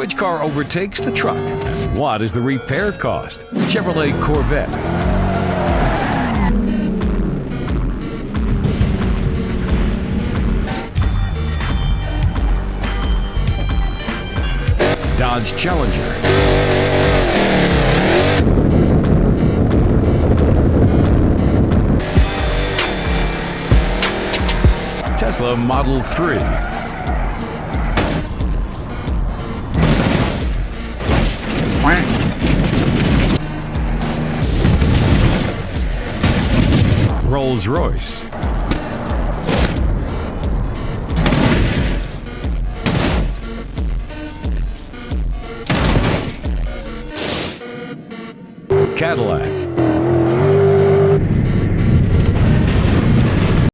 Which car overtakes the truck? And what is the repair cost? Chevrolet Corvette. Dodge Challenger. Tesla Model 3. Rolls-Royce. Cadillac.